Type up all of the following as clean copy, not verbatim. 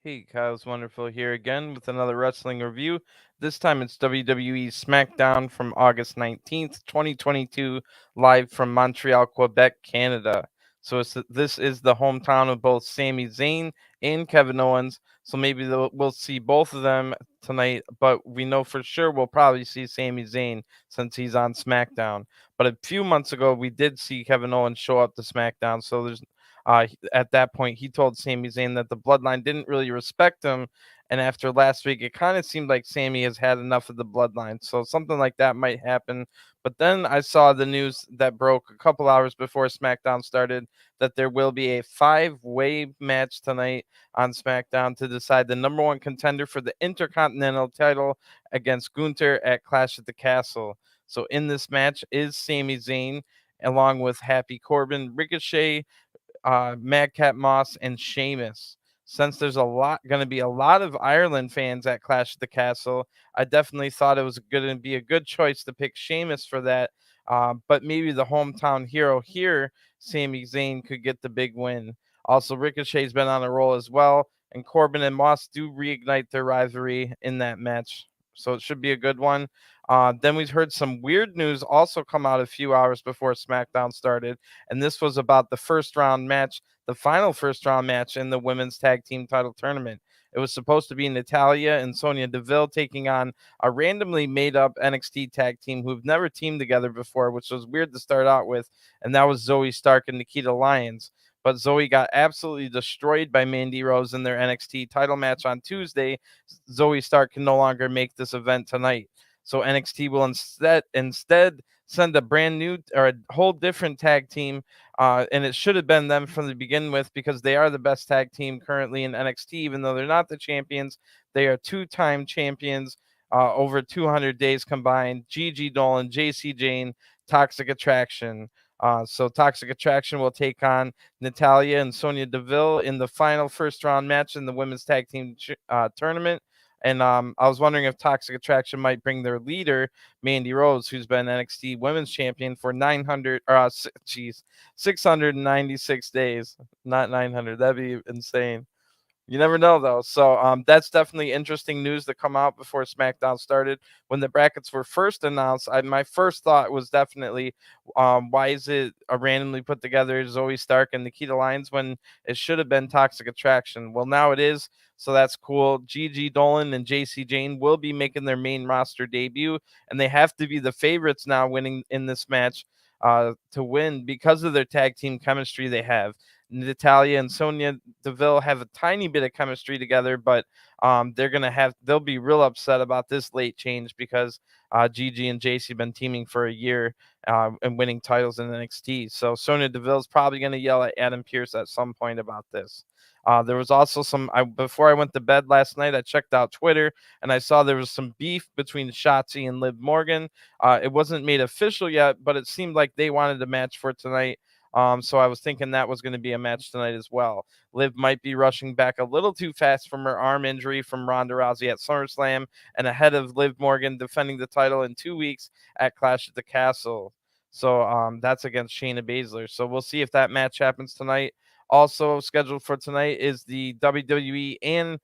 Hey, Kyle's Wonderful here again with another wrestling review. This time it's WWE Smackdown from August 19th, 2022, live from Montreal, Quebec, Canada. This is the hometown of both Sami Zayn and Kevin Owens, so maybe we'll see both of them tonight, but we know for sure we'll probably see Sami Zayn since he's on SmackDown. But a few months ago, we did see Kevin Owens show up to SmackDown, so at that point, he told Sami Zayn that the bloodline didn't really respect him. And after last week, it kind of seemed like Sami has had enough of the bloodline. So something like that might happen. But then I saw the news that broke a couple hours before SmackDown started that there will be a five-way match tonight on SmackDown to decide the number one contender for the Intercontinental title against Gunther at Clash at the Castle. So in this match is Sami Zayn along with Happy Corbin, Ricochet, Madcap Moss, and Sheamus. Since there's going to be a lot of Ireland fans at Clash at the Castle, I definitely thought it was going to be a good choice to pick Sheamus for that. But maybe the hometown hero here, Sami Zayn, could get the big win. Also, Ricochet's been on a roll as well, and Corbin and Moss do reignite their rivalry in that match. So it should be a good one. Then we heard some weird news also come out a few hours before SmackDown started, and this was about the first round match, the final first round match in the women's tag team title tournament. It was supposed to be Natalya and Sonya Deville taking on a randomly made up NXT tag team who've never teamed together before, which was weird to start out with, and that was Zoe Stark and Nikita Lyons. But Zoe got absolutely destroyed by Mandy Rose in their NXT title match on Tuesday. Zoe Stark can no longer make this event tonight. So NXT will instead send a brand new or a whole different tag team, and it should have been them from the begin with because they are the best tag team currently in NXT. Even though they're not the champions, they are two-time champions over 200 days combined. Gigi, Dolin, Jacy, Jayne, Toxic Attraction. So Toxic Attraction will take on Natalya and Sonya Deville in the final first round match in the women's tag team tournament. And I was wondering if Toxic Attraction might bring their leader, Mandy Rose, who's been NXT Women's Champion for 696 days, not 900. That'd be insane. You never know though. So that's definitely interesting news to come out before SmackDown started. When the brackets were first announced, my first thought was definitely, why is it randomly put together Zoe Stark and Nikita Lyons when it should have been Toxic Attraction? Well, now it is, so that's cool. Gigi Dolin and Jacy Jayne will be making their main roster debut, and they have to be the favorites now, winning in this match to win because of their tag team chemistry they have. Natalya and Sonya Deville have a tiny bit of chemistry together, but they'll be real upset about this late change because Gigi and Jacy have been teaming for a year and winning titles in NXT. So Sonya Deville is probably going to yell at Adam Pearce at some point about this. There was also before I went to bed last night, I checked out Twitter and I saw there was some beef between Shotzi and Liv Morgan. It wasn't made official yet, but it seemed like they wanted a match for tonight. So I was thinking that was going to be a match tonight as well. Liv might be rushing back a little too fast from her arm injury from Ronda Rousey at SummerSlam and ahead of Liv Morgan defending the title in 2 weeks at Clash at the Castle. So that's against Shayna Baszler. So we'll see if that match happens tonight. Also scheduled for tonight is the WWE and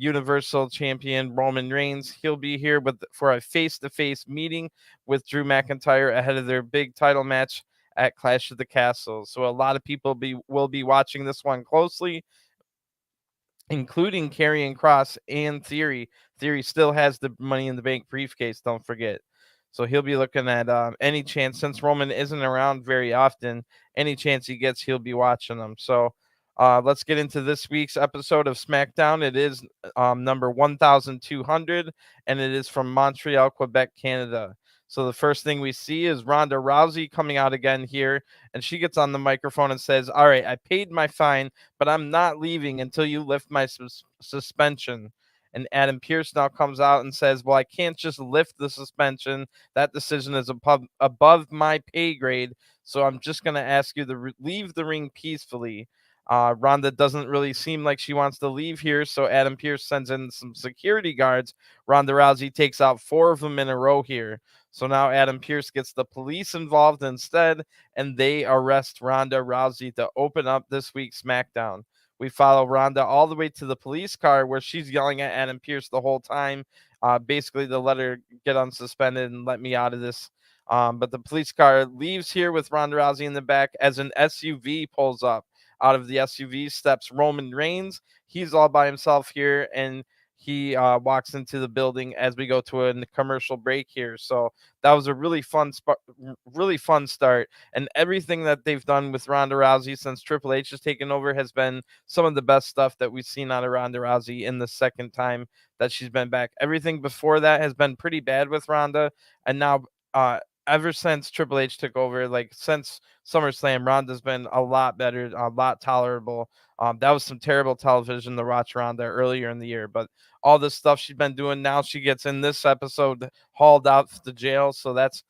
Universal Champion Roman Reigns. He'll be here for a face-to-face meeting with Drew McIntyre ahead of their big title match at Clash of the Castle. So a lot of people will be watching this one closely, including Karrion Kross and Theory. Theory still has the Money in the Bank briefcase, don't forget. So he'll be looking at any chance, since Roman isn't around very often, any chance he gets, he'll be watching them. So let's get into this week's episode of SmackDown. It is number 1200, and it is from Montreal, Quebec, Canada. So the first thing we see is Ronda Rousey coming out again here, and she gets on the microphone and says, "All right, I paid my fine, but I'm not leaving until you lift my suspension." And Adam Pearce now comes out and says, "Well, I can't just lift the suspension. That decision is above my pay grade. So I'm just going to ask you to leave the ring peacefully." Ronda doesn't really seem like she wants to leave here, so Adam Pearce sends in some security guards. Ronda Rousey takes out 4 of them in a row here. So now Adam Pearce gets the police involved instead, and they arrest Ronda Rousey to open up this week's SmackDown. We follow Ronda all the way to the police car where she's yelling at Adam Pearce the whole time, basically to let her get unsuspended and let me out of this. But the police car leaves here with Ronda Rousey in the back as an SUV pulls up. Out of the SUV steps Roman Reigns. He's all by himself here, and he walks into the building as we go to a commercial break here. So that was a really fun start, and everything that they've done with Ronda Rousey since Triple H has taken over has been some of the best stuff that we've seen out of Ronda Rousey in the second time that she's been back. Everything before that has been pretty bad with Ronda, and now ever since Triple H took over, like since SummerSlam, Ronda's been a lot better, a lot tolerable. That was some terrible television to watch Ronda earlier in the year, but all this stuff she's been doing now, she gets in this episode hauled out to jail, so that's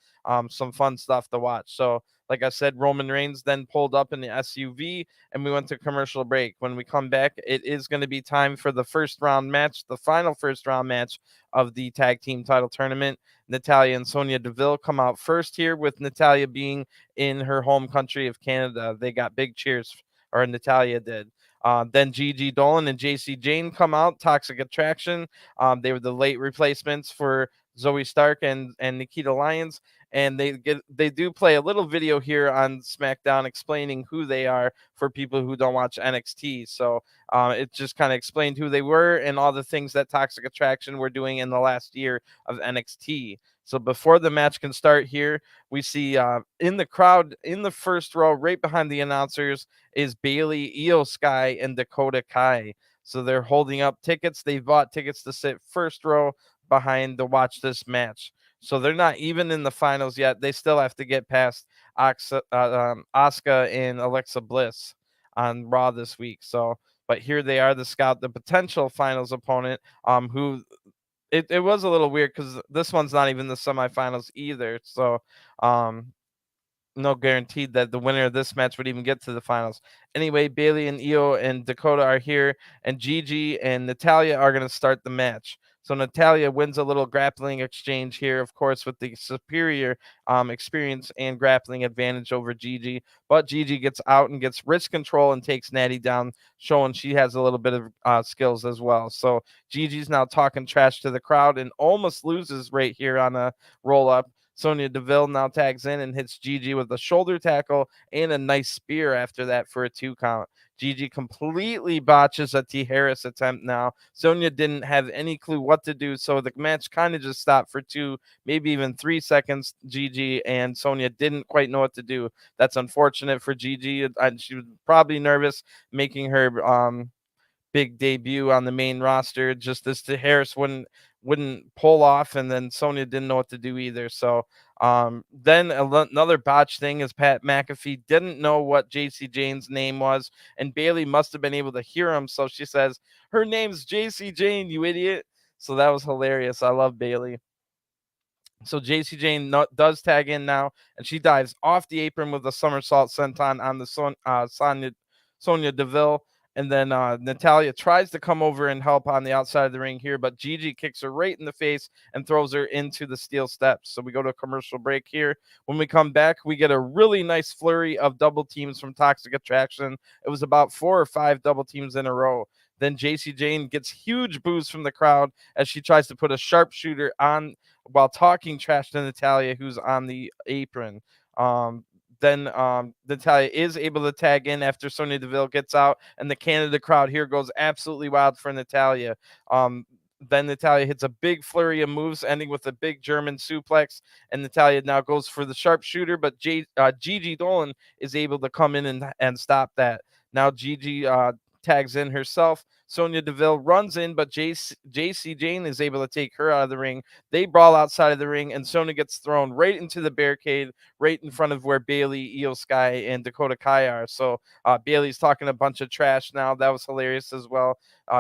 some fun stuff to watch. So, like I said, Roman Reigns then pulled up in the SUV, and we went to commercial break. When we come back, it is going to be time for the first round match, the final first round match of the tag team title tournament. Natalya and Sonya Deville come out first here, with Natalya being in her home country of Canada. They got big cheers, or Natalya did. Then Gigi, Dolin, and Jacy Jayne come out. Toxic Attraction. They were the late replacements for Zoe Stark and Nikita Lyons, and they do play a little video here on SmackDown explaining who they are for people who don't watch NXT. So it just kind of explained who they were and all the things that Toxic Attraction were doing in the last year of NXT. So before the match can start here, we see in the crowd in the first row, right behind the announcers, is Bayley, Io Sky, and Dakota Kai. So they're holding up tickets. They bought tickets to sit first row behind to watch this match. So they're not even in the finals yet. They still have to get past Asuka and Alexa Bliss on Raw this week. So, but here they are, the potential finals opponent, who it was a little weird because this one's not even the semifinals either. So, no guaranteed that the winner of this match would even get to the finals. Anyway, Bayley and Io and Dakota are here, and Gigi and Natalya are going to start the match. So Natalya wins a little grappling exchange here, of course, with the superior experience and grappling advantage over Gigi. But Gigi gets out and gets wrist control and takes Natty down, showing she has a little bit of skills as well. So Gigi's now talking trash to the crowd and almost loses right here on a roll-up. Sonya Deville now tags in and hits Gigi with a shoulder tackle and a nice spear after that for a 2 count. Gigi completely botches a T. Harris attempt now. Sonya didn't have any clue what to do, so the match kind of just stopped for 2, maybe even 3 seconds. Gigi and Sonya didn't quite know what to do. That's unfortunate for Gigi, and she was probably nervous making her big debut on the main roster. Just this to Harris wouldn't pull off, and then Sonya didn't know what to do either. So then another botch thing is Pat McAfee didn't know what Jacy Jayne's name was, and Bayley must have been able to hear him, so she says, "Her name's Jacy Jayne, you idiot." So that was hilarious. I love Bayley. So Jacy Jayne does tag in now, and she dives off the apron with a somersault senton on the Sonya Deville. And then Natalya tries to come over and help on the outside of the ring here, but Gigi kicks her right in the face and throws her into the steel steps. So we go to a commercial break here. When we come back, we get a really nice flurry of double teams from Toxic Attraction. It was about 4 or 5 double teams in a row. Then Jacy Jayne gets huge boos from the crowd as she tries to put a sharpshooter on while talking trash to Natalya, who's on the apron. Then Natalya is able to tag in after Sonya Deville gets out, and the Canada crowd here goes absolutely wild for Natalya. Then Natalya hits a big flurry of moves, ending with a big German suplex, and Natalya now goes for the sharpshooter, but Gigi Dolin is able to come in and stop that. Now Gigi tags in herself. Sonya Deville runs in, but Jacy Jayne is able to take her out of the ring. They brawl outside of the ring, and Sonya gets thrown right into the barricade, right in front of where Bayley, Io Sky, and Dakota Kai are. So Bayley's talking a bunch of trash now. That was hilarious as well.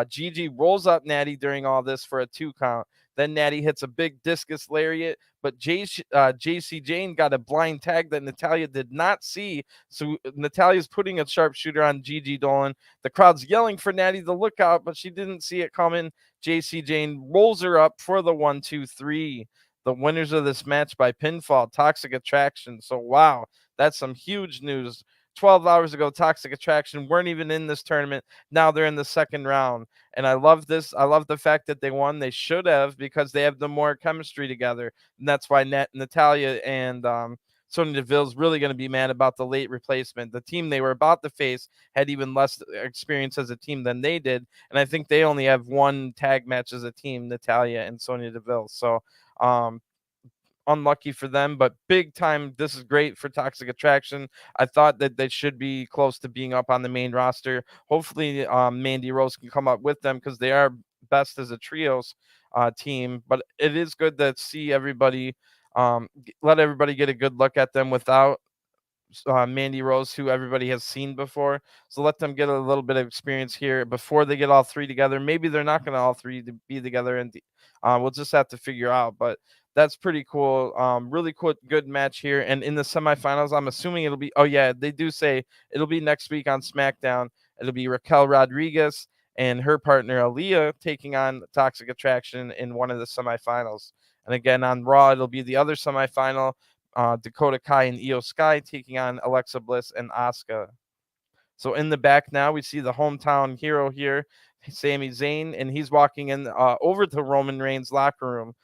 Gigi rolls up Natty during all this for a 2 count. Then Natty hits a big discus lariat, but Jacy Jayne got a blind tag that Natalya did not see. So Natalya's putting a sharpshooter on Gigi Dolin. The crowd's yelling for Natty to look out, but she didn't see it coming. Jacy Jayne rolls her up for the 1, 2, 3. The winners of this match by pinfall, Toxic Attraction. So wow, that's some huge news. 12 hours ago, Toxic Attraction weren't even in this tournament. Now they're in the second round. And I love this. I love the fact that they won. They should have, because they have the more chemistry together. And that's why Natalya and Sonya Deville's really going to be mad about the late replacement. The team they were about to face had even less experience as a team than they did. And I think they only have one tag match as a team, Natalya and Sonya Deville. So, unlucky for them, but big time. This is great for Toxic Attraction. I thought that they should be close to being up on the main roster. Hopefully, Mandy Rose can come up with them, because they are best as a trios team. But it is good to see everybody, let everybody get a good look at them without Mandy Rose, who everybody has seen before. So let them get a little bit of experience here before they get all three together. Maybe they're not going to all three to be together, and we'll just have to figure out. But that's pretty cool. Really cool, good match here. And in the semifinals, I'm assuming it'll be. Oh yeah, they do say it'll be next week on SmackDown. It'll be Raquel Rodriguez and her partner Aaliyah taking on Toxic Attraction in one of the semifinals. And again, on Raw, it'll be the other semifinal. Dakota Kai and Io Sky taking on Alexa Bliss and Asuka. So in the back now, we see the hometown hero here, Sami Zayn, and he's walking in over to Roman Reigns' locker room.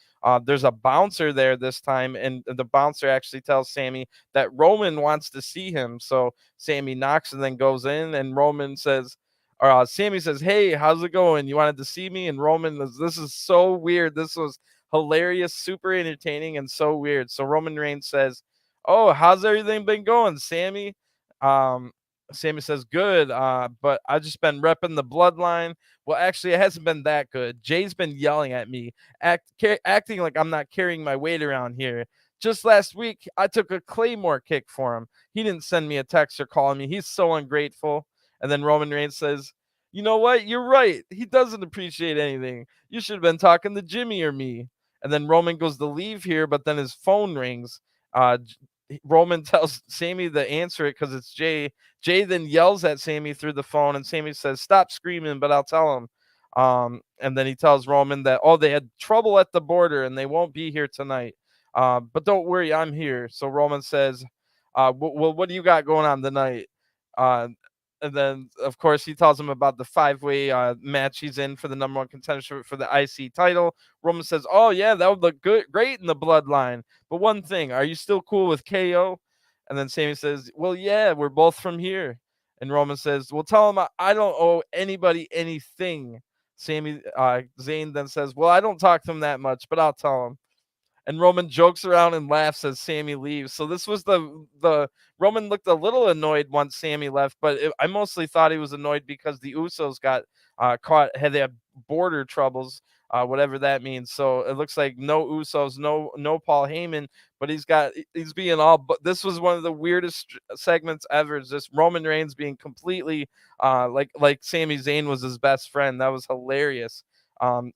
There's a bouncer there this time, and the bouncer actually tells Sami that Roman wants to see him. So Sami knocks and then goes in, and Roman says, or Sami says, "Hey, how's it going? You wanted to see me?" And Roman says, "This is so weird. This was hilarious, super entertaining, and so weird." So Roman Reigns says, "Oh, how's everything been going, Sami?" Um, Sami says, "Good, but I've just been repping the bloodline." Well, actually, it hasn't been that good. Jay's been yelling at me, acting like I'm not carrying my weight around here. Just last week, I took a Claymore kick for him. He didn't send me a text or call me. He's so ungrateful. And then Roman Reigns says, "You know what? You're right. He doesn't appreciate anything. You should have been talking to Jimmy or me." And then Roman goes to leave here, but then his phone rings. Roman tells Sami to answer it because it's Jay. Jay then yells at Sami through the phone, and Sami says, "Stop screaming, but I'll tell him." And then he tells Roman that, oh, they had trouble at the border and they won't be here tonight. But don't worry, I'm here. So Roman says, well, what do you got going on tonight? And then, of course, he tells him about the five-way match he's in for the number one contender for the IC title. Roman says, "Oh, yeah, that would look great in the bloodline. But one thing, are you still cool with KO?" And then Sami says, "Well, yeah, we're both from here." And Roman says, "Well, tell him I don't owe anybody anything." Zayn then says, "Well, I don't talk to him that much, but I'll tell him." And Roman jokes around and laughs as Sami leaves. So this was the Roman looked a little annoyed once Sami left, but I mostly thought he was annoyed because the Usos got caught, had they had border troubles, whatever that means. So it looks like no Usos, no Paul Heyman, but he's being all. But this was one of the weirdest segments ever. It's just Roman Reigns being completely like Sami Zayn was his best friend. That was hilarious.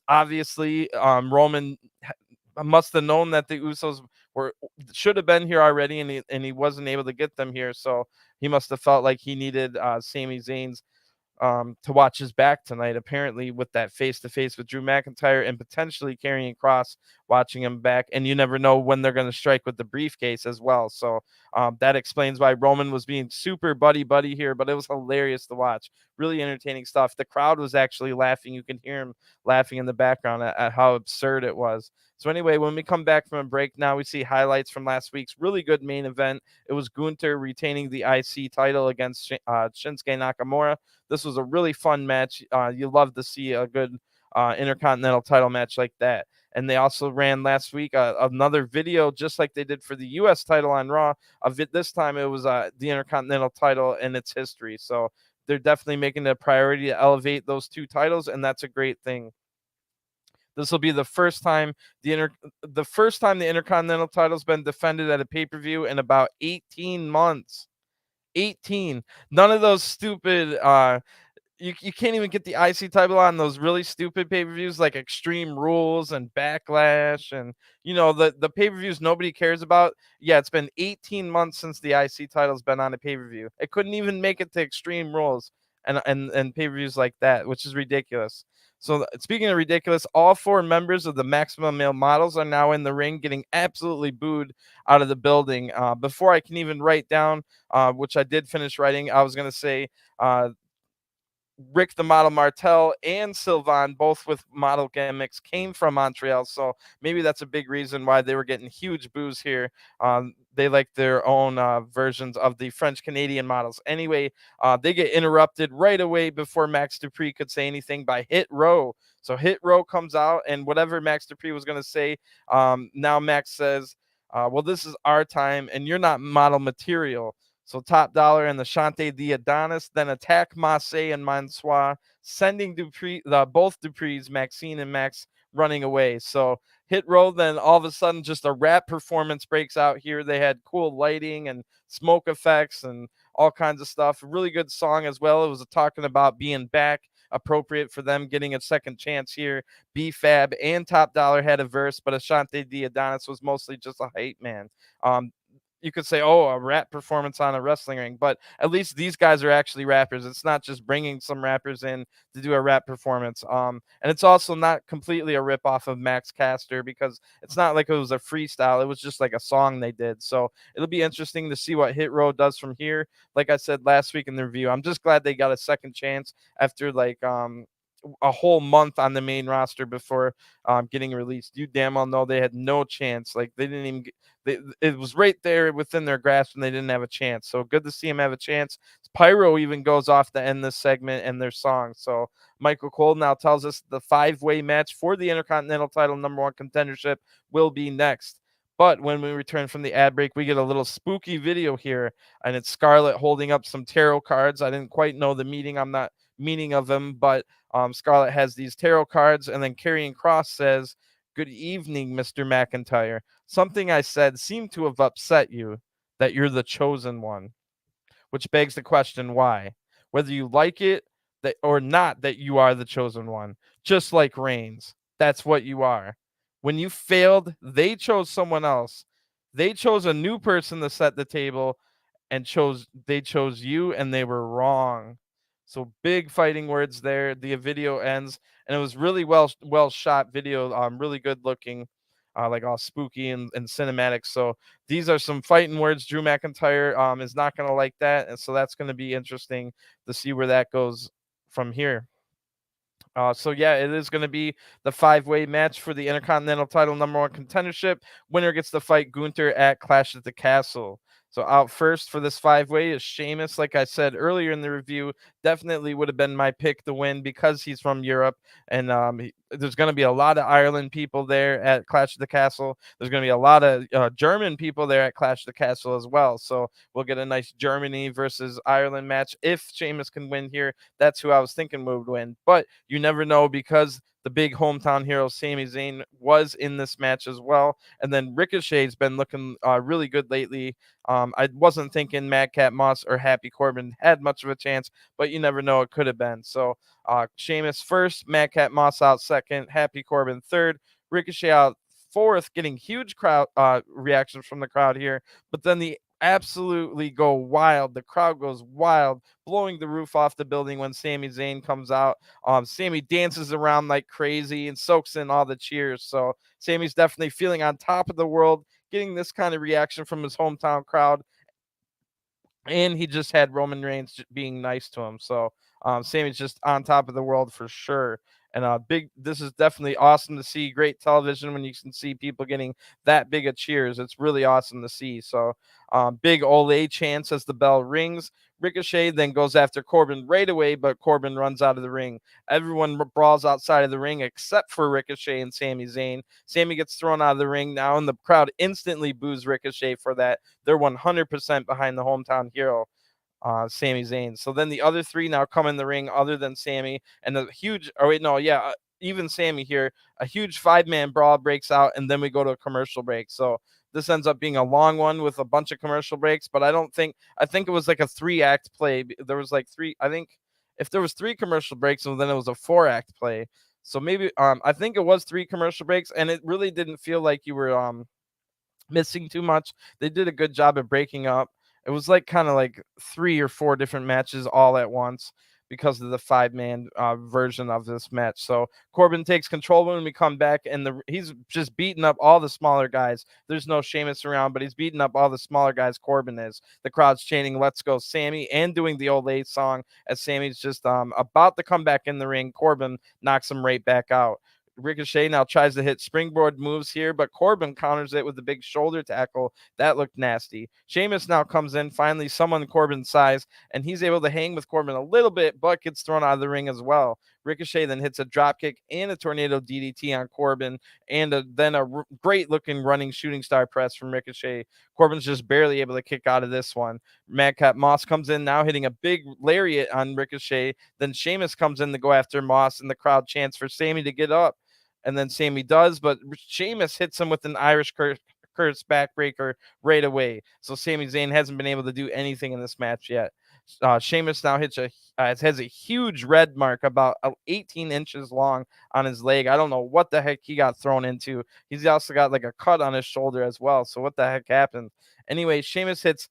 Obviously, Roman must have known that the Usos should have been here already, and he wasn't able to get them here. So he must have felt like he needed Sami Zayn's to watch his back tonight, apparently, with that face-to-face with Drew McIntyre and potentially Karrion Kross watching him back. And you never know when they're going to strike with the briefcase as well. So that explains why Roman was being super buddy here, but it was hilarious to watch. Really entertaining stuff. The crowd was actually laughing. You can hear him laughing in the background at how absurd it was. So anyway, when we come back from a break now, we see highlights from last week's really good main event. It was Gunther retaining the IC title against Shinsuke Nakamura. This was a really fun match. You love to see a good Intercontinental title match like that. And they also ran last week another video, just like they did for the U.S. title on Raw. This time it was the Intercontinental title and its history. So they're definitely making it a priority to elevate those two titles, and that's a great thing. This will be the first time the Intercontinental title's been defended at a pay-per-view in about 18 months. 18. None of those stupid you can't even get the IC title on those really stupid pay-per-views like Extreme Rules and Backlash and the pay-per-views nobody cares about. Yeah, it's been 18 months since the IC title's been on a pay-per-view. It couldn't even make it to Extreme Rules. and pay-per-views like that, which is ridiculous. So speaking of ridiculous, all 4 members of the Maximum Male Models are now in the ring, getting absolutely booed out of the building. Before I can even write down, which I did finish writing, I was gonna say. Rick the Model Martel and Sylvain, both with model gimmicks, came from Montreal. So maybe that's a big reason why they were getting huge boos here. They like their own versions of the French Canadian models. Anyway, they get interrupted right away before Max Dupree could say anything by Hit Row. So Hit Row comes out, and whatever Max Dupree was going to say, now Max says, well, this is our time, and you're not model material. So Top Dollar and the Shante the Adonis then attack Massey and Mansois, sending both Duprees, Maxine and Max, running away. So Hit Row, then all of a sudden just a rap performance breaks out here. They had cool lighting and smoke effects and all kinds of stuff. A really good song as well. It was talking about being back, appropriate for them getting a second chance here. B-Fab and Top Dollar had a verse, but Ashante the Adonis was mostly just a hype man. You could say, oh, a rap performance on a wrestling ring, but at least these guys are actually rappers. It's not just bringing some rappers in to do a rap performance. And it's also not completely a rip off of Max Caster, because it's not like it was a freestyle. It was just like a song they did. So it'll be interesting to see what Hit Row does from here. Like I said last week in the review, I'm just glad they got a second chance after like a whole month on the main roster before getting released. You damn well know they had no chance. Like they didn't even it was right there within their grasp, and they didn't have a chance. So good to see them have a chance. Pyro even goes off to end this segment and their song. So Michael Cole now tells us the 5-way match for the Intercontinental title #1 contendership will be next. But when we return from the ad break, we get a little spooky video here, and it's Scarlett holding up some tarot cards. I didn't quite know the meaning of them, but Scarlett has these tarot cards, and then Karrion Kross says, "Good evening, Mr. McIntyre. Something I said seemed to have upset you, that you're the chosen one." Which begs the question, why? Whether you like it that or not that you are the chosen one, just like Reigns. That's what you are. When you failed, they chose someone else. They chose a new person to set the table, and they chose you, and they were wrong. So big fighting words there. The video ends, and it was really well shot video. Really good looking, like all spooky and cinematic. So these are some fighting words. Drew McIntyre is not gonna like that, and so that's gonna be interesting to see where that goes from here. So yeah, it is going to be the 5-way match for the Intercontinental title #1 contendership. Winner gets to fight Gunther at Clash at the Castle. So out first for this 5-way is Sheamus. Like I said earlier in the review, definitely would have been my pick to win because he's from Europe, and there's going to be a lot of Ireland people there at Clash of the Castle. There's going to be a lot of German people there at Clash of the Castle as well. So we'll get a nice Germany versus Ireland match if Sheamus can win here. That's who I was thinking would win, but you never know, because the big hometown hero Sami Zayn was in this match as well. And then Ricochet's been looking really good lately. I wasn't thinking Madcap Moss or Happy Corbin had much of a chance, but you never know, it could have been. So Sheamus first, Madcap Moss out second, Happy Corbin third, Ricochet out fourth, getting huge crowd reactions from the crowd here. But then the absolutely go wild. The crowd goes wild, blowing the roof off the building when Sami Zayn comes out. Sami dances around like crazy and soaks in all the cheers. So Sami's definitely feeling on top of the world, getting this kind of reaction from his hometown crowd. And he just had Roman Reigns being nice to him. So Sami's just on top of the world for sure. And this is definitely awesome to see. Great television when you can see people getting that big of cheers. It's really awesome to see. So big Ole chants as the bell rings. Ricochet then goes after Corbin right away, but Corbin runs out of the ring. Everyone brawls outside of the ring except for Ricochet and Sami Zayn. Sami gets thrown out of the ring now, and the crowd instantly boos Ricochet for that. They're 100% behind the hometown hero, Sami Zayn. So then the other three now come in the ring other than Sami, and even Sami here, a huge 5-man brawl breaks out, and then we go to a commercial break. So this ends up being a long one with a bunch of commercial breaks, but I think it was like a 3-act play. There was like I think if there was 3 commercial breaks, then it was a 4-act play. So maybe I think it was 3 commercial breaks, and it really didn't feel like you were missing too much. They did a good job of breaking up. It was like kind of like 3 or 4 different matches all at once. because of the 5-man version of this match. So Corbin takes control when we come back, and he's just beating up all the smaller guys. There's no Sheamus around, but he's beating up all the smaller guys. Corbin is. The crowd's chanting "Let's go, Sami," and doing the Olay song as Sami's just about to come back in the ring. Corbin knocks him right back out. Ricochet now tries to hit springboard moves here, but Corbin counters it with a big shoulder tackle. That looked nasty. Sheamus now comes in, finally someone Corbin's size, and he's able to hang with Corbin a little bit, but gets thrown out of the ring as well. Ricochet then hits a dropkick and a tornado DDT on Corbin, and then a great-looking running shooting star press from Ricochet. Corbin's just barely able to kick out of this one. Madcap Moss comes in now, hitting a big lariat on Ricochet. Then Sheamus comes in to go after Moss, and the crowd chants for Sami to get up. And then Sami does, but Sheamus hits him with an Irish curse backbreaker right away. So Sami Zayn hasn't been able to do anything in this match yet. Sheamus now has a huge red mark about 18 inches long on his leg. I don't know what the heck he got thrown into. He's also got like a cut on his shoulder as well. So what the heck happened? Anyway, Sheamus hits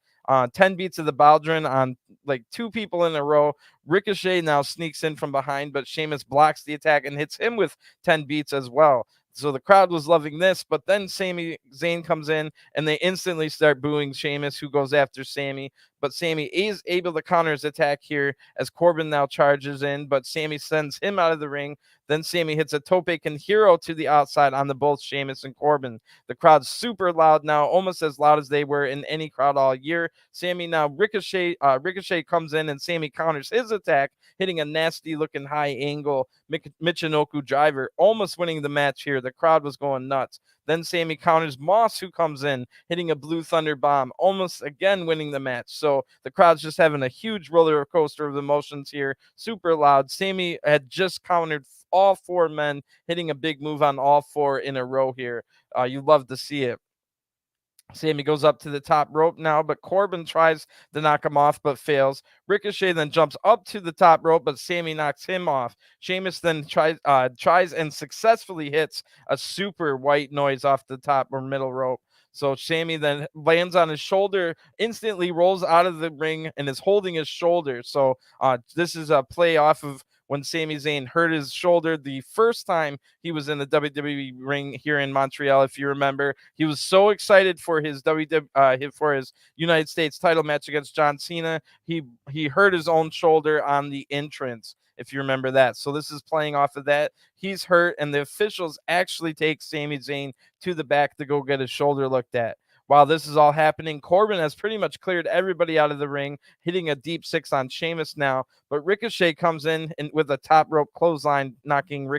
10 beats of the Baldwin on like 2 people in a row. Ricochet now sneaks in from behind, but Sheamus blocks the attack and hits him with 10 beats as well. So the crowd was loving this, but then Sami Zayn comes in and they instantly start booing Sheamus, who goes after Sami. But Sami is able to counter his attack here as Corbin now charges in, but Sami sends him out of the ring. Then Sami hits a tope con hero to the outside on the both Sheamus and Corbin. The crowd's super loud now, almost as loud as they were in any crowd all year. Sami now Ricochet comes in and Sami counters his attack, hitting a nasty looking high angle Michinoku driver, almost winning the match here. The crowd was going nuts. Then Sami counters Moss, who comes in, hitting a Blue Thunder bomb, almost again winning the match. So the crowd's just having a huge roller coaster of emotions here. Super loud. Sami had just countered all 4 men, hitting a big move on all 4 in a row here. You love to see it. Sami goes up to the top rope now, but Corbin tries to knock him off, but fails. Ricochet then jumps up to the top rope, but Sami knocks him off. Sheamus then tries and successfully hits a super white noise off the top or middle rope. So Sami then lands on his shoulder, instantly rolls out of the ring, and is holding his shoulder. So this is a play off of when Sami Zayn hurt his shoulder the first time he was in the WWE ring here in Montreal. If you remember, he was so excited for his for his United States title match against John Cena. He hurt his own shoulder on the entrance, if you remember that. So this is playing off of that. He's hurt, and the officials actually take Sami Zayn to the back to go get his shoulder looked at. While this is all happening, Corbin has pretty much cleared everybody out of the ring, hitting a deep 6 on Sheamus now. But Ricochet comes in and with a top rope clothesline, knocking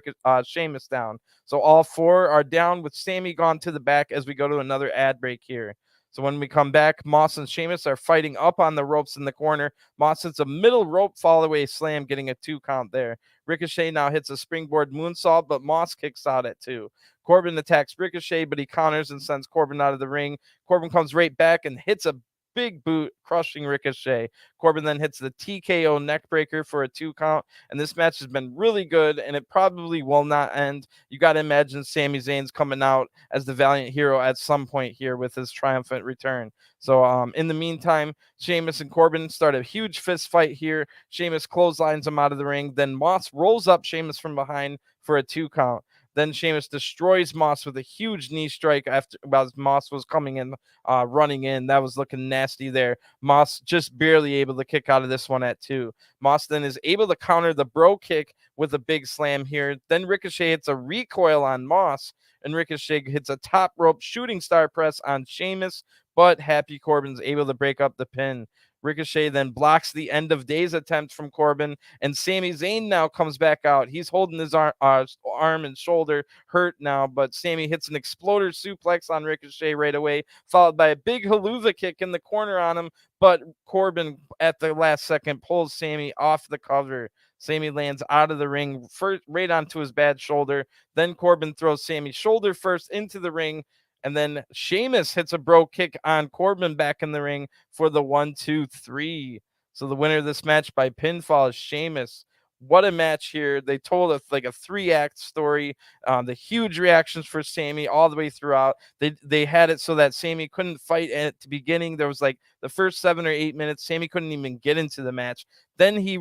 Sheamus down. So all 4 are down with Sami gone to the back as we go to another ad break here. So when we come back, Moss and Sheamus are fighting up on the ropes in the corner. Moss hits a middle rope fall away slam, getting a 2 count there. Ricochet now hits a springboard moonsault, but Moss kicks out at 2. Corbin attacks Ricochet, but he counters and sends Corbin out of the ring. Corbin comes right back and hits a big boot, crushing Ricochet. Corbin then hits the TKO neckbreaker for a 2 count, and this match has been really good, and it probably will not end. You got to imagine Sami Zayn's coming out as the valiant hero at some point here with his triumphant return. So in the meantime, Sheamus and Corbin start a huge fist fight here. Sheamus clotheslines him out of the ring. Then Moss rolls up Sheamus from behind for a 2 count. Then Sheamus destroys Moss with a huge knee strike after Moss was coming in, running in. That was looking nasty there. Moss just barely able to kick out of this one at 2. Moss then is able to counter the bro kick with a big slam here. Then Ricochet hits a recoil on Moss, and Ricochet hits a top rope shooting star press on Sheamus, but Happy Corbin's able to break up the pin. Ricochet then blocks the end of days attempt from Corbin, and Sami Zayn now comes back out. He's holding his arm and shoulder hurt now, but Sami hits an exploder suplex on Ricochet right away, followed by a big haluva kick in the corner on him, but Corbin at the last second pulls Sami off the cover. Sami lands out of the ring right onto his bad shoulder. Then Corbin throws Sami's shoulder first into the ring, and then Sheamus hits a bro kick on Corbin back in the ring for the 1, 2, 3. So the winner of this match by pinfall is Sheamus. what a match here. They told us like a 3-act story. The huge reactions for Sami all the way throughout. They had it so that Sami couldn't fight at the beginning. There was like the first 7 or 8 minutes, Sami couldn't even get into the match. Then he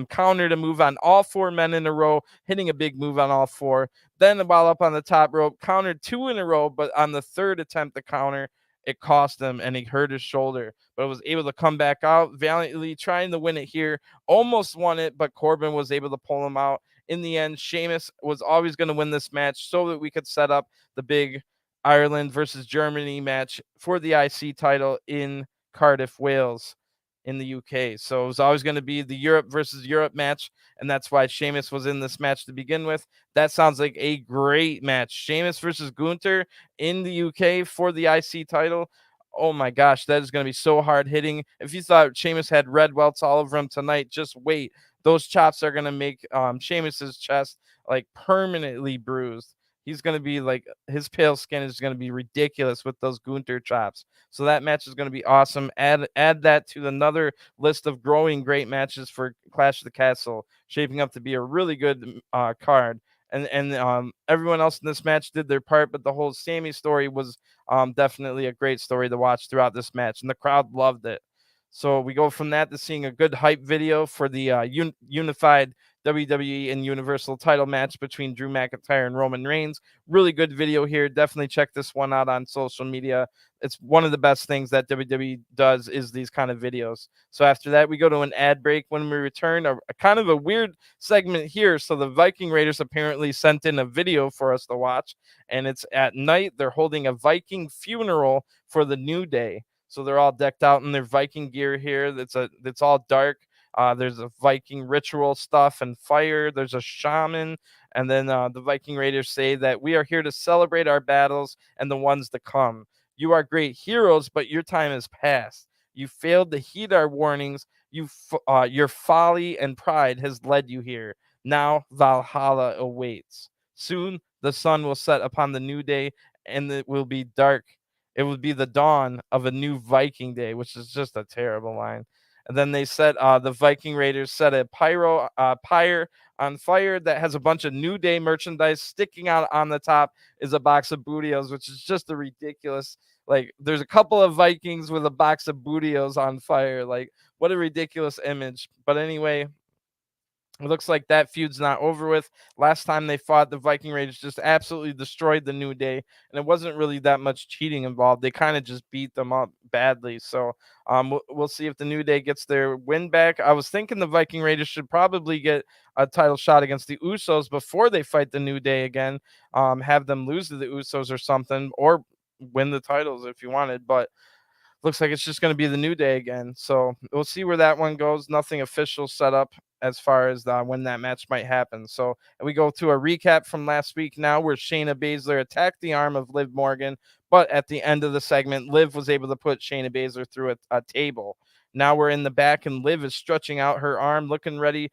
countered a move on all 4 men in a row, hitting a big move on all 4. Then while up on the top rope, countered 2 in a row, but on the third attempt to counter, it cost him and he hurt his shoulder, but was able to come back out valiantly, trying to win it here. Almost won it, but Corbin was able to pull him out. In the end, Sheamus was always going to win this match so that we could set up the big Ireland versus Germany match for the IC title in Cardiff, Wales, in the UK. So it was always going to be the Europe versus Europe match, and that's why Sheamus was in this match to begin with. That sounds like a great match. Sheamus versus Gunther in the UK for the IC title. Oh my gosh, that is going to be so hard hitting. If you thought Sheamus had red welts all over him tonight, just wait. Those chops are going to make Sheamus's chest like permanently bruised. He's going to be like, his pale skin is going to be ridiculous with those Gunther chops. So that match is going to be awesome. Add that to another list of growing great matches for Clash of the Castle, shaping up to be a really good card. And everyone else in this match did their part, but the whole Sami story was definitely a great story to watch throughout this match, and the crowd loved it. So we go from that to seeing a good hype video for the unified WWE and Universal title match between Drew McIntyre and Roman Reigns. Really good video here. Definitely check this one out on social media. It's one of the best things that WWE does is these kind of videos. So after that, we go to an ad break. When we return, a kind of a weird segment here. So the Viking Raiders apparently sent in a video for us to watch, and it's at night. They're holding a Viking funeral for the New Day. So they're all decked out in their Viking gear here. It's all dark. There's a Viking ritual stuff and fire. There's a shaman. And then the Viking Raiders say that we are here to celebrate our battles and the ones to come. You are great heroes, but your time is past. You failed to heed our warnings. Your folly and pride has led you here. Now Valhalla awaits. Soon the sun will set upon the new day, and it will be dark. It would be the dawn of a new Viking day, which is just a terrible line. And then they set the Viking Raiders set a pyre on fire that has a bunch of New Day merchandise. Sticking out on the top is a box of Bootios, which is just a ridiculous. Like, there's a couple of Vikings with a box of Bootios on fire. Like, what a ridiculous image. But anyway, it looks like that feud's not over with. Last time they fought, the Viking Raiders just absolutely destroyed the New Day, and it wasn't really that much cheating involved. They kind of just beat them up badly. So we'll see if the New Day gets their win back. I was thinking the Viking Raiders should probably get a title shot against the Usos before they fight the New Day again. Have them lose to the Usos or something, or win the titles if you wanted, but looks like it's just going to be the New Day again. So we'll see where that one goes. Nothing official set up as far as when that match might happen. So we go to a recap from last week now, where Shayna Baszler attacked the arm of Liv Morgan, but at the end of the segment, Liv was able to put Shayna Baszler through a table. Now we're in the back, and Liv is stretching out her arm, looking ready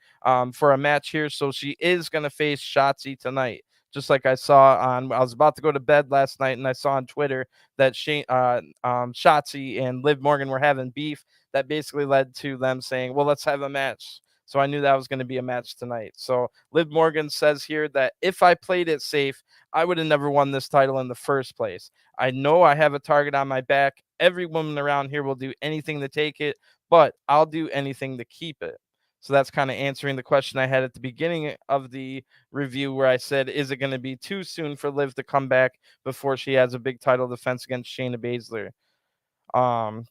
for a match here. So she is going to face Shotzi tonight. Just like I was about to go to bed last night, and I saw on Twitter that Shotzi and Liv Morgan were having beef. That basically led to them saying, well, let's have a match. So I knew that was going to be a match tonight. So Liv Morgan says here that if I played it safe, I would have never won this title in the first place. I know I have a target on my back. Every woman around here will do anything to take it, but I'll do anything to keep it. So that's kind of answering the question I had at the beginning of the review, where I said, is it going to be too soon for Liv to come back before she has a big title defense against Shayna Baszler?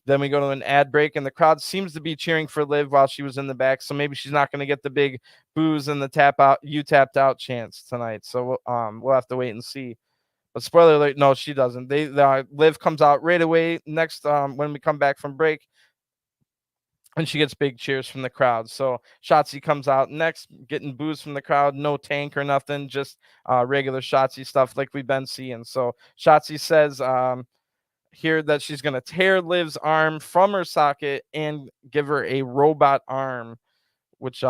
Then we go to an ad break, and the crowd seems to be cheering for Liv while she was in the back. So maybe she's not going to get the big boos and the you tapped out chance tonight. So we'll have to wait and see. But spoiler alert, no, she doesn't. Liv comes out right away next when we come back from break, and she gets big cheers from the crowd. So Shotzi comes out next, getting boos from the crowd. No tank or nothing, just regular Shotzi stuff like we've been seeing. So Shotzi says here that she's going to tear Liv's arm from her socket and give her a robot arm, which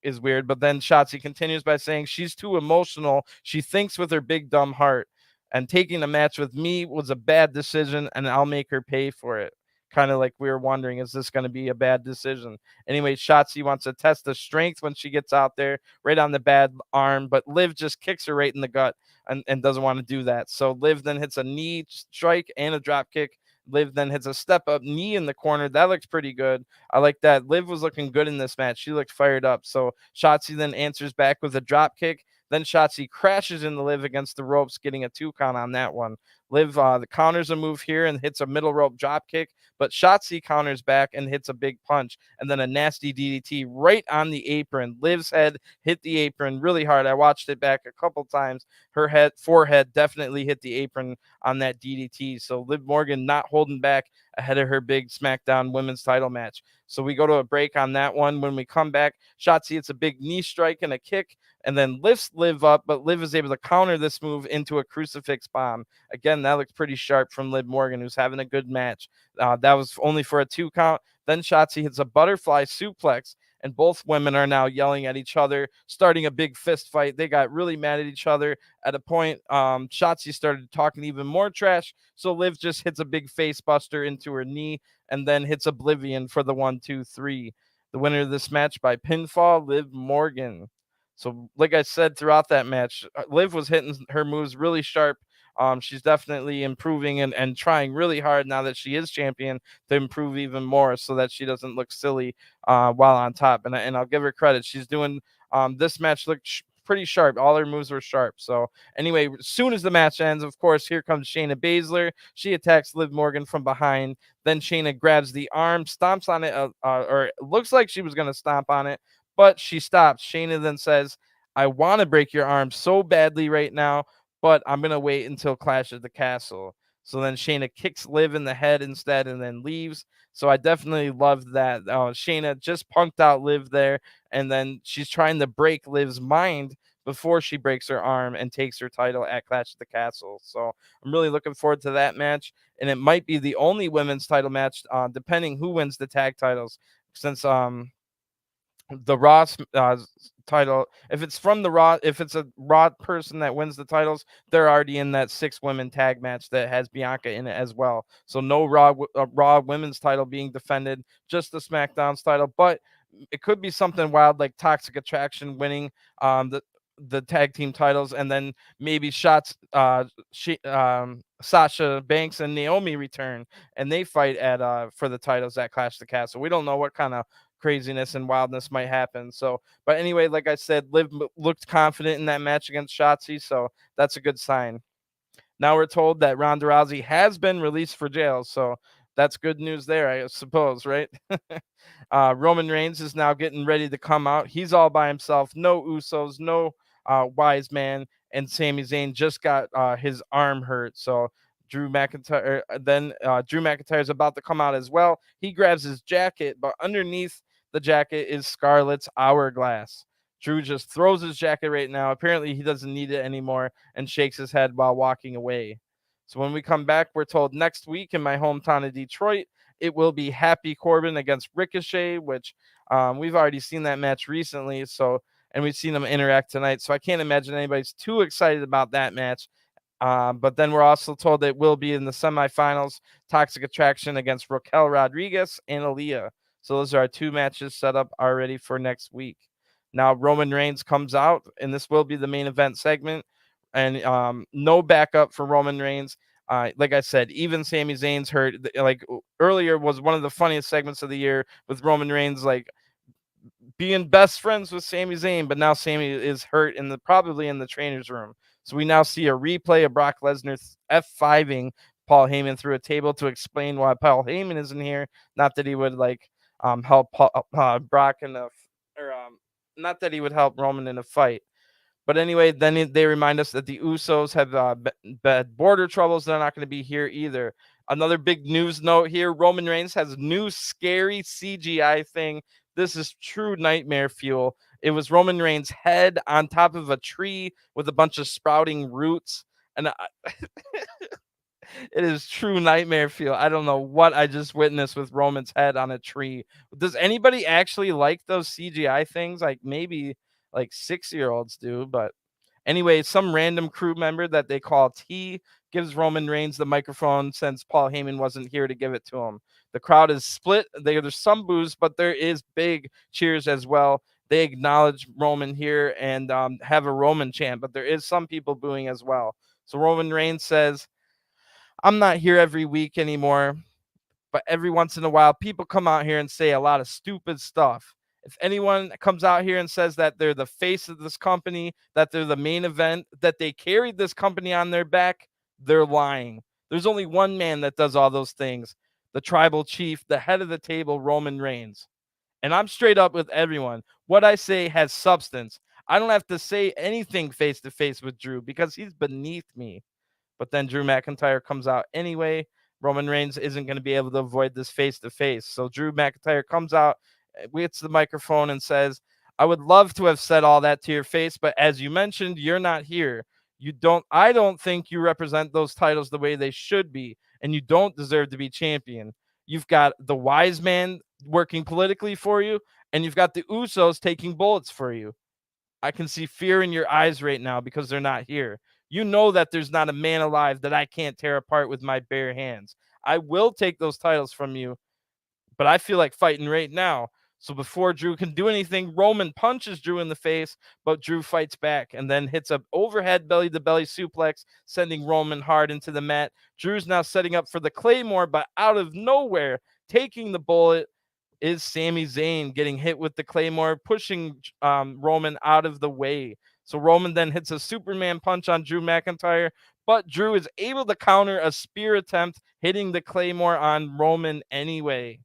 is weird. But then Shotzi continues by saying she's too emotional. She thinks with her big dumb heart, and taking a match with me was a bad decision, and I'll make her pay for it. kind of like we were wondering, is this going to be a bad decision? Anyway, Shotzi wants to test the strength when she gets out there, right on the bad arm, but Liv just kicks her right in the gut and doesn't want to do that. So Liv then hits a knee strike and a drop kick. Liv then hits a step up knee in the corner. That looks pretty good. I like that. Liv was looking good in this match. She looked fired up. So Shotzi then answers back with a drop kick. Then Shotzi crashes into Liv against the ropes, getting a 2 count on that one. Liv the counters a move here and hits a middle rope drop kick, but Shotzi counters back and hits a big punch and then a nasty DDT right on the apron. Liv's head hit the apron really hard. I watched it back a couple times. Her forehead definitely hit the apron on that DDT. So Liv Morgan not holding back ahead of her big SmackDown women's title match. So we go to a break on that one. When we come back, Shotzi hits a big knee strike and a kick and then lifts Liv up, but Liv is able to counter this move into a crucifix bomb. Again, that looks pretty sharp from Liv Morgan, who's having a good match. That was only for a 2 count. Then Shotzi hits a butterfly suplex, and both women are now yelling at each other, starting a big fist fight. They got really mad at each other. At a point, Shotzi started talking even more trash, so Liv just hits a big face buster into her knee and then hits Oblivion for the 1, 2, 3. The winner of this match by pinfall, Liv Morgan. So, like I said, throughout that match, Liv was hitting her moves really sharp. She's definitely improving and trying really hard now that she is champion to improve even more so that she doesn't look silly while on top. And I'll give her credit. She's doing this match looked pretty sharp. All her moves were sharp. So anyway, as soon as the match ends, of course, here comes Shayna Baszler. She attacks Liv Morgan from behind. Then Shayna grabs the arm, stomps on it, or it looks like she was going to stomp on it, but she stops. Shayna then says, I want to break your arm so badly right now, but I'm going to wait until Clash at the Castle. So then Shayna kicks Liv in the head instead and then leaves. So I definitely loved that. Shayna just punked out Liv there, and then she's trying to break Liv's mind before she breaks her arm and takes her title at Clash at the Castle. So I'm really looking forward to that match, and it might be the only women's title match, depending who wins the tag titles, since the Raw title, if it's from the Raw, if it's a Raw person that wins the titles, they're already in that 6-women tag match that has Bianca in it as well. So no Raw women's title being defended, just the SmackDown's title. But it could be something wild like Toxic Attraction winning the tag team titles, and then maybe Sasha Banks and Naomi return and they fight at for the titles at Clash of the Castle. We don't know what kind of craziness and wildness might happen. So, but anyway, like I said, Liv looked confident in that match against Shotzi, so that's a good sign. Now we're told that Ronda Rousey has been released for jail, so that's good news there, I suppose, right? Roman Reigns is now getting ready to come out. He's all by himself, no Usos, no Wise Man, and Sami Zayn just got his arm hurt, so Drew McIntyre is about to come out as well. He grabs his jacket, but underneath the jacket is Scarlett's hourglass. Drew just throws his jacket right now. Apparently, he doesn't need it anymore and shakes his head while walking away. So when we come back, we're told next week in my hometown of Detroit, it will be Happy Corbin against Ricochet, which we've already seen that match recently. And we've seen them interact tonight. So I can't imagine anybody's too excited about that match. But then we're also told that it will be in the semifinals, Toxic Attraction against Raquel Rodriguez and Aaliyah. So those are our 2 matches set up already for next week. Now Roman Reigns comes out, and this will be the main event segment. And no backup for Roman Reigns. Like I said, even Sami Zayn's hurt. Like earlier was one of the funniest segments of the year with Roman Reigns like being best friends with Sami Zayn, but now Sami is hurt probably in the trainer's room. So we now see a replay of Brock Lesnar F5ing Paul Heyman through a table to explain why Paul Heyman isn't here. Not that he would help Brock not that he would help Roman in a fight. But anyway, then they remind us that the Usos have bad border troubles. They're not going to be here either. Another big news note here. Roman Reigns has new scary CGI thing. This is true nightmare fuel. It was Roman Reigns' head on top of a tree with a bunch of sprouting roots. And it is true nightmare fuel. I don't know what I just witnessed with Roman's head on a tree. Does anybody actually like those CGI things? Like maybe like 6-year-olds do, but Anyway, some random crew member that they call T gives Roman Reigns the microphone since Paul Heyman wasn't here to give it to him. The crowd is split. There's some boos, but there is big cheers as well. They acknowledge Roman here and have a Roman chant, but there is some people booing as well. So Roman Reigns says, I'm not here every week anymore, but every once in a while, people come out here and say a lot of stupid stuff. If anyone comes out here and says that they're the face of this company, that they're the main event, that they carried this company on their back, they're lying. There's only one man that does all those things, the tribal chief, the head of the table, Roman Reigns. And I'm straight up with everyone. What I say has substance. I don't have to say anything face to face with Drew because he's beneath me. But then Drew McIntyre comes out anyway. Roman Reigns isn't going to be able to avoid this face to face. So Drew McIntyre comes out, gets the microphone, and says, I would love to have said all that to your face, but as you mentioned, you're not here. I don't think you represent those titles the way they should be, and you don't deserve to be champion. You've got the wise man working politically for you, and you've got the Usos taking bullets for you. I can see fear in your eyes right now because they're not here. You know that there's not a man alive that I can't tear apart with my bare hands. I will take those titles from you, but I feel like fighting right now. So before Drew can do anything, Roman punches Drew in the face, but Drew fights back and then hits an overhead belly-to-belly suplex, sending Roman hard into the mat. Drew's now setting up for the Claymore, but out of nowhere, taking the bullet, is Sami Zayn getting hit with the Claymore, pushing Roman out of the way. So Roman then hits a Superman punch on Drew McIntyre, but Drew is able to counter a spear attempt, hitting the Claymore on Roman anyway.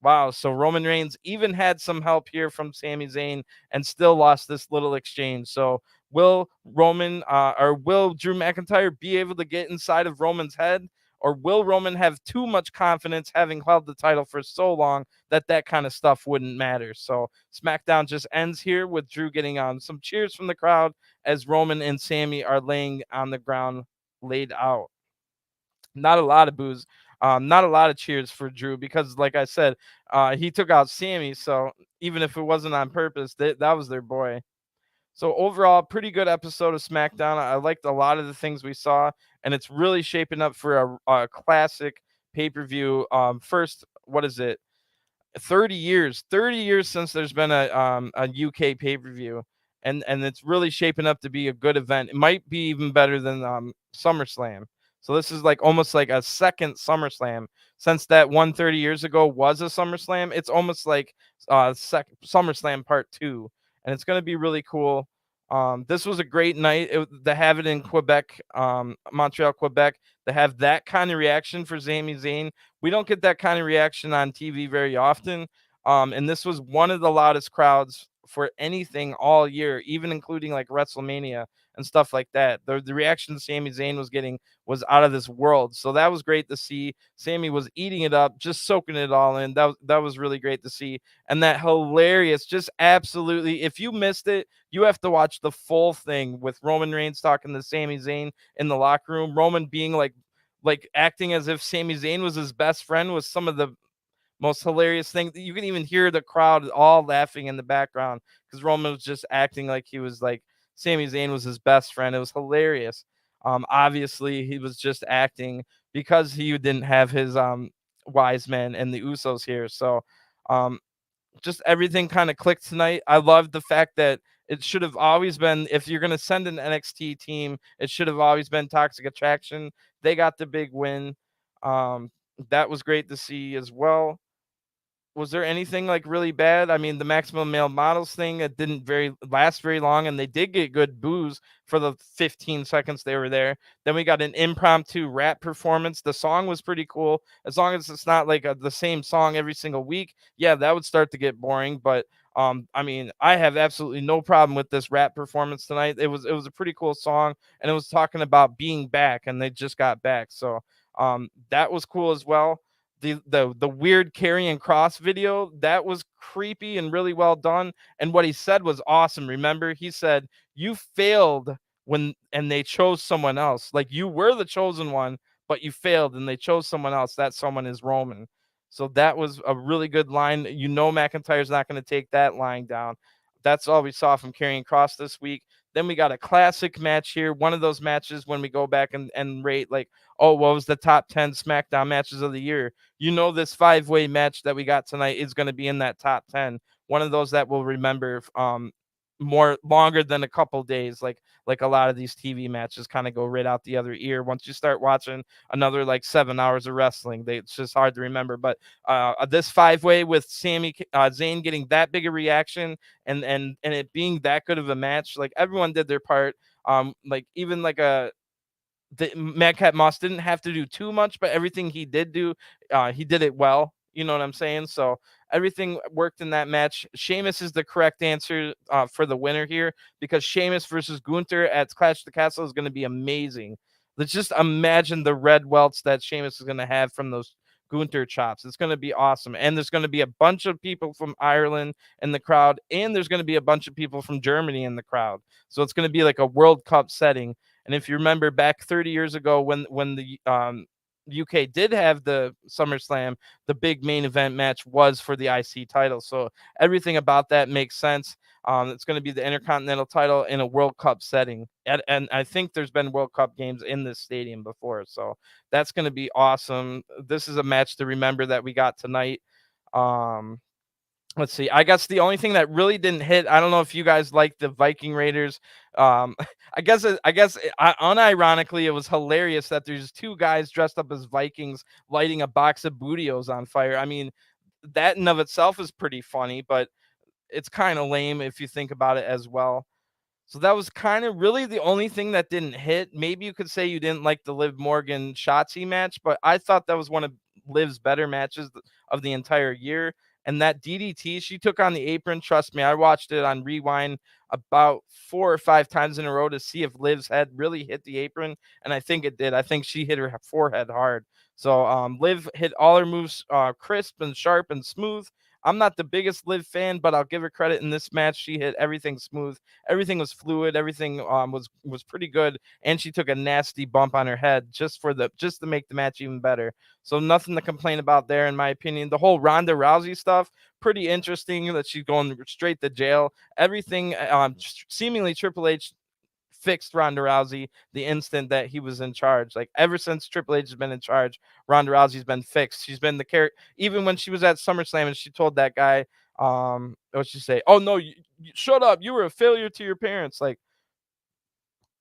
Wow, so Roman Reigns even had some help here from Sami Zayn and still lost this little exchange. So will will Drew McIntyre be able to get inside of Roman's head? Or will Roman have too much confidence having held the title for so long that kind of stuff wouldn't matter? So SmackDown just ends here with Drew getting some cheers from the crowd as Roman and Sami are laying on the ground, laid out. Not a lot of boos, not a lot of cheers for Drew because, like I said, he took out Sami. So even if it wasn't on purpose, that was their boy. So overall, pretty good episode of SmackDown. I liked a lot of the things we saw, and it's really shaping up for a classic pay-per-view. First, what is it? 30 years since there's been a UK pay-per-view, and it's really shaping up to be a good event. It might be even better than SummerSlam. So this is like almost like a second SummerSlam. Since that 130 years ago was a SummerSlam, it's almost like SummerSlam Part 2, and it's going to be really cool. This was a great night to have it in Quebec, Montreal, Quebec, to have that kind of reaction for Sami Zayn. We don't get that kind of reaction on TV very often. And this was one of the loudest crowds for anything all year, even including like WrestleMania and stuff like that. The reaction Sami Zayn was getting was out of this world. So that was great to see. Sami was eating it up, just soaking it all in. That was really great to see. And that hilarious, just absolutely, if you missed it, you have to watch the full thing with Roman Reigns talking to Sami Zayn in the locker room. Roman being like acting as if Sami Zayn was his best friend was some of the most hilarious thing. You can even hear the crowd all laughing in the background because Roman was just acting like he was like Sami Zayn was his best friend. It was hilarious. Obviously he was just acting because he didn't have his wise men and the Usos here. So just everything kind of clicked tonight. I loved the fact that it should have always been, if you're going to send an NXT team, it should have always been Toxic Attraction. They got the big win. That was great to see as well. Was there anything like really bad? I mean, the Maximum Male Models thing, it didn't last very long, and they did get good boos for the 15 seconds they were there. Then we got an impromptu rap performance. The song was pretty cool, as long as it's not like the same song every single week. Yeah, that would start to get boring, but I mean, I have absolutely no problem with this rap performance tonight. It was a pretty cool song, and it was talking about being back, and they just got back. So that was cool as well. The weird Karrion Kross video, that was creepy and really well done. And what he said was awesome. Remember, he said, you failed and they chose someone else. Like, you were the chosen one, but you failed and they chose someone else. That someone is Roman. So that was a really good line. You know McIntyre's not going to take that line down. That's all we saw from Karrion Kross this week. Then we got a classic match here. One of those matches when we go back and rate, like, oh, what was the top 10 SmackDown matches of the year? This 5-way match that we got tonight is going to be in that top 10. One of those that we'll remember more longer than a couple days, like a lot of these TV matches kind of go right out the other ear once you start watching another like 7 hours of wrestling. It's just hard to remember. But this 5-way with Zayn getting that big a reaction and it being that good of a match, like everyone did their part. Like even like the Madcap Moss didn't have to do too much, but everything he did do, he did it well. You know what I'm saying? So everything worked in that match. Sheamus is the correct answer for the winner here, because Sheamus versus Gunther at Clash of the Castle is going to be amazing. Let's just imagine the red welts that Sheamus is going to have from those Gunther chops. It's going to be awesome. And there's going to be a bunch of people from Ireland in the crowd, and there's going to be a bunch of people from Germany in the crowd. So it's going to be like a World Cup setting. And if you remember back 30 years ago when the UK did have the SummerSlam, the big main event match was for the IC title. So everything about that makes sense. It's going to be the Intercontinental title in a World Cup setting. And I think there's been World Cup games in this stadium before. So that's going to be awesome. This is a match to remember that we got tonight. Let's see. I guess the only thing that really didn't hit, I don't know if you guys like the Viking Raiders. I guess unironically, it was hilarious that there's two guys dressed up as Vikings lighting a box of Bootios on fire. I mean, that in of itself is pretty funny, but it's kind of lame if you think about it as well. So that was kind of really the only thing that didn't hit. Maybe you could say you didn't like the Liv Morgan Shotzi match, but I thought that was one of Liv's better matches of the entire year. And that DDT she took on the apron, trust me, I watched it on rewind about 4 or 5 times in a row to see if Liv's head really hit the apron, and I think it did. I think she hit her forehead hard. So Liv hit all her moves crisp and sharp and smooth. I'm not the biggest Liv fan, but I'll give her credit in this match. She hit everything smooth. Everything was fluid. Everything was pretty good, and she took a nasty bump on her head just to make the match even better. So nothing to complain about there, in my opinion. The whole Ronda Rousey stuff, pretty interesting that she's going straight to jail. Everything, seemingly Triple H fixed Ronda Rousey the instant that he was in charge. Like ever since Triple H has been in charge, Ronda Rousey's been fixed. She's been the character. Even when she was at SummerSlam and she told that guy, what'd she say? Oh no, you shut up. You were a failure to your parents. Like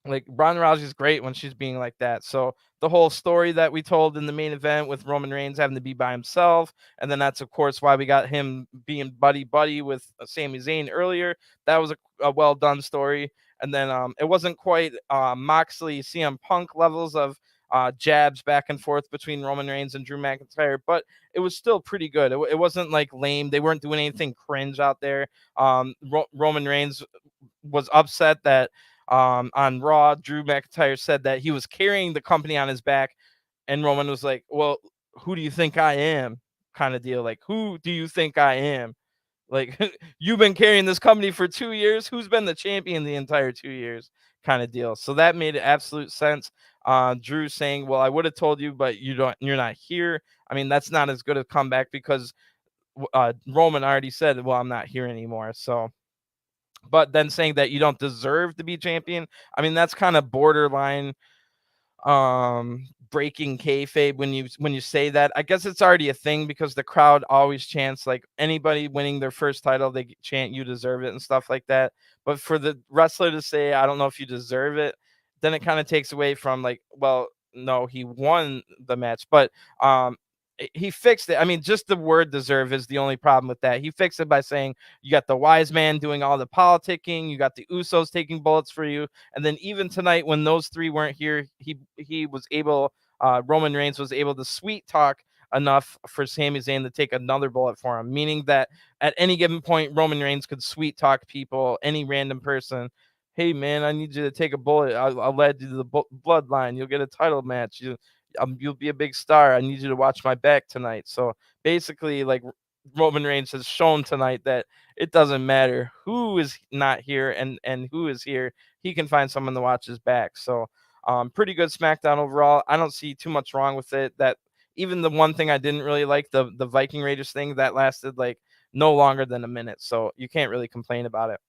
Ronda Rousey's great when she's being like that. So the whole story that we told in the main event with Roman Reigns having to be by himself, and then that's of course why we got him being buddy with Sami Zayn earlier. That was a well done story. And then it wasn't quite Moxley CM Punk levels of jabs back and forth between Roman Reigns and Drew McIntyre, but it was still pretty good. It wasn't like lame. They weren't doing anything cringe out there. Roman Reigns was upset that on Raw, Drew McIntyre said that he was carrying the company on his back, and Roman was like, "Well, who do you think I am?" Kind of deal. Like, who do you think I am? Like, you've been carrying this company for 2 years. Who's been the champion the entire 2 years? Kind of deal. So that made absolute sense. Drew saying, "Well, I would have told you, but you're not here." I mean, that's not as good a comeback because Roman already said, "Well, I'm not here anymore." So but then saying that you don't deserve to be champion, I mean, that's kind of borderline breaking kayfabe when you say that. I guess it's already a thing because the crowd always chants, like anybody winning their first title, they chant you deserve it and stuff like that. But for the wrestler to say I don't know if you deserve it, then it kind of takes away from, like, well, no, he won the match, but he fixed it. I mean, just the word deserve is the only problem with that. He fixed it by saying you got the wise man doing all the politicking, you got the Usos taking bullets for you, and then even tonight when those three weren't here, he was able, Roman Reigns was able to sweet talk enough for Sami Zayn to take another bullet for him, meaning that at any given point Roman Reigns could sweet talk people, any random person. Hey man, I need you to take a bullet. I'll add you to the bloodline. You'll get a title match. You'll be a big star. I need you to watch my back tonight. So basically, like, Roman Reigns has shown tonight that it doesn't matter who is not here and who is here. He can find someone to watch his back. So pretty good SmackDown overall. I don't see too much wrong with it. That even the one thing I didn't really like, the Viking Raiders thing, that lasted like no longer than a minute. So you can't really complain about it.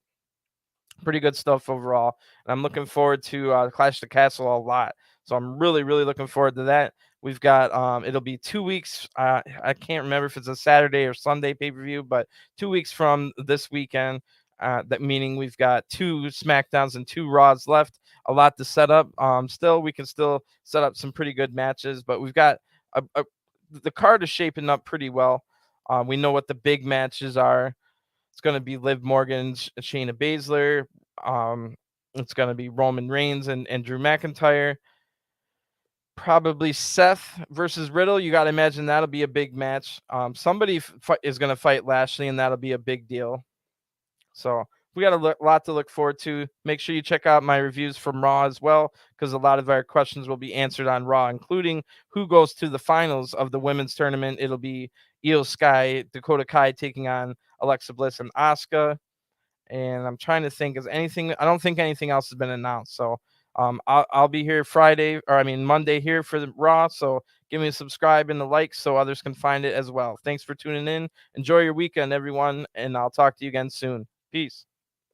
pretty good stuff overall. And I'm looking forward to Clash of the Castle a lot. So I'm really, really looking forward to that. We've got it'll be 2 weeks. I can't remember if it's a Saturday or Sunday pay-per-view, but 2 weeks from this weekend. That meaning we've got 2 Smackdowns and 2 Raws left. A lot to set up. Still, we can still set up some pretty good matches, but we've got the card is shaping up pretty well. We know what the big matches are. It's going to be Liv Morgan, Shayna Baszler. It's going to be Roman Reigns and Drew McIntyre. Probably Seth versus Riddle. You got to imagine that'll be a big match. Somebody is going to fight Lashley, and that'll be a big deal. So we got a lot to look forward to. Make sure you check out my reviews from Raw as well, because a lot of our questions will be answered on Raw, including who goes to the finals of the women's tournament. It'll be Io Sky, Dakota Kai taking on Alexa Bliss and Asuka. And I'm trying to think, is anything? I don't think anything else has been announced. So I'll be here Monday here for the Raw. So give me a subscribe and a like so others can find it as well. Thanks for tuning in. Enjoy your weekend, everyone, and I'll talk to you again soon. Peace.